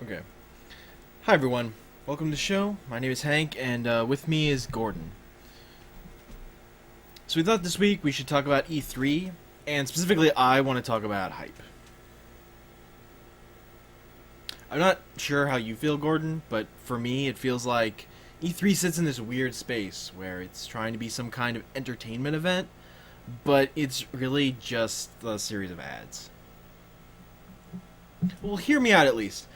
Okay. Hi, everyone. Welcome to the show. My name is Hank, and with me is Gordon. So we thought this week we should talk about E3, and specifically I want to talk about hype. I'm not sure how you feel, Gordon, but for me it feels like E3 sits in this weird space where it's trying to be some kind of entertainment event, but it's really just a series of ads. Well, hear me out at least.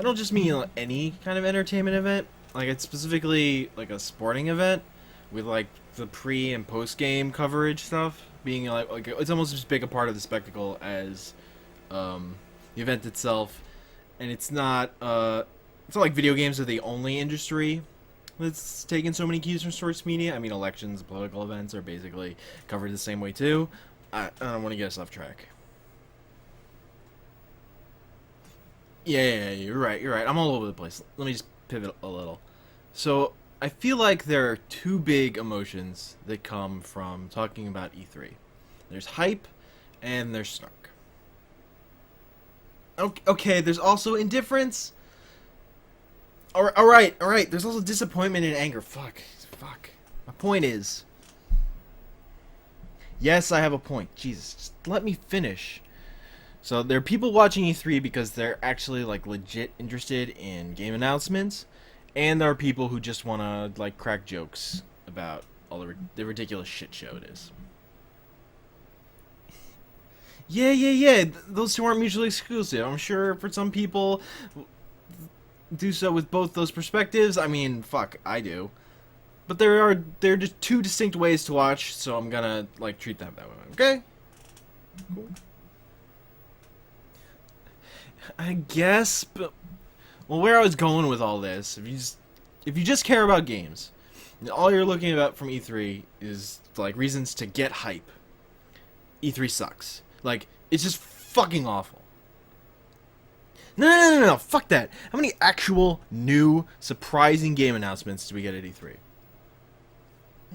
I don't just mean any kind of entertainment event. Like it's specifically like a sporting event with like the pre and post game coverage stuff being like it's almost as big a part of the spectacle as the event itself. And it's not like video games are the only industry that's taken so many cues from sports media. I mean, elections, political events are basically covered the same way too. I don't want to get us off track. Yeah, you're right. You're right. I'm all over the place. Let me just pivot a little. So, I feel like there are two big emotions that come from talking about E3. There's hype and there's snark. Okay, there's also indifference. All right. There's also disappointment and anger. Fuck. My point is, yes, I have a point. Jesus, just let me finish. So there are people watching E3 because they're actually like legit interested in game announcements, and there are people who just want to like crack jokes about all the ridiculous shit show it is. Yeah. Those two aren't mutually exclusive. I'm sure for some people do so with both those perspectives. I mean, fuck, I do. But there are just two distinct ways to watch, so I'm gonna like treat them that way. Okay? Cool. I guess, but well, where I was going with all this, if you just care about games, all you're looking at from E3 is like reasons to get hype. E3 sucks. Like it's just fucking awful. No, fuck that. How many actual new surprising game announcements do we get at E3?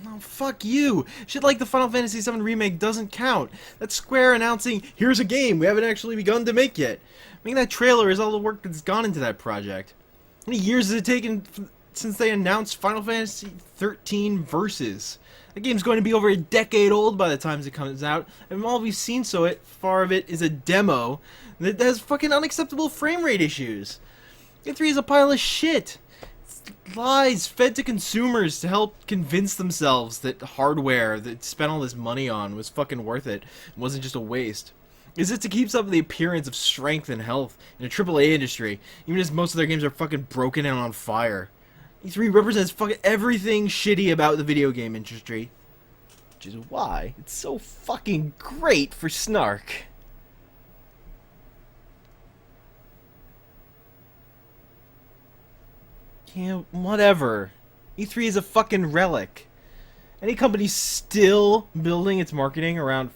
No, fuck you. Shit like the Final Fantasy VII Remake doesn't count. That's Square announcing, here's a game we haven't actually begun to make yet. Making that trailer is all the work that's gone into that project. How many years has it taken since they announced Final Fantasy 13 Versus? The game's going to be over a decade old by the time it comes out, and all we've seen far of it is a demo that has fucking unacceptable frame rate issues. E3 is a pile of shit. Lies fed to consumers to help convince themselves that hardware that spent all this money on was fucking worth it and wasn't just a waste. Is it to keep up the appearance of strength and health in a AAA industry, even as most of their games are fucking broken and on fire? E3 represents fucking everything shitty about the video game industry, which is why it's so fucking great for snark. Yeah, whatever. E3 is a fucking relic. Any company still building its marketing around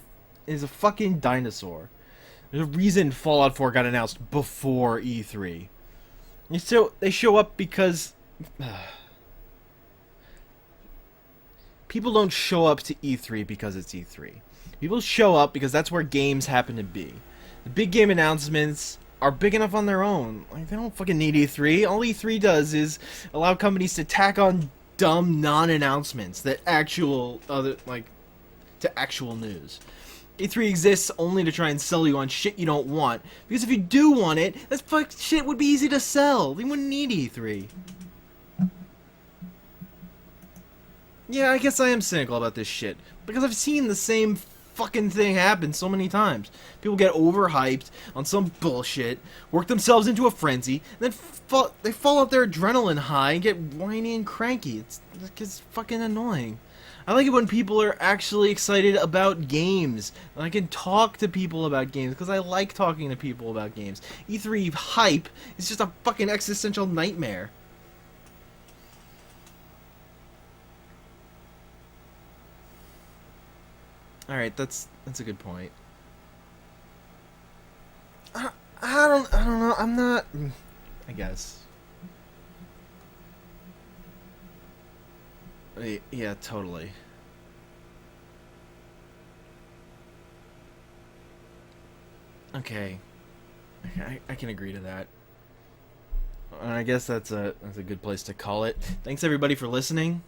is a fucking dinosaur. There's a reason Fallout 4 got announced before E3. So they show up because people don't show up to E3 because it's E3. People show up because that's where games happen to be. The big game announcements are big enough on their own. Like they don't fucking need E3. All E3 does is allow companies to tack on dumb non-announcements that actual other like to actual news. E3 exists only to try and sell you on shit you don't want. Because if you do want it, that fuck shit would be easy to sell. They wouldn't need E3. Yeah, I guess I am cynical about this shit. Because I've seen the same fucking thing happen so many times. People get overhyped on some bullshit, work themselves into a frenzy, and then they fall off their adrenaline high and get whiny and cranky. It's fucking annoying. I like it when people are actually excited about games. And I can talk to people about games because I like talking to people about games. E3 hype is just a fucking existential nightmare. Alright, that's a good point. I don't know. I'm not. I guess. Yeah, totally. Okay. I can agree to that. I guess that's a good place to call it. Thanks everybody for listening.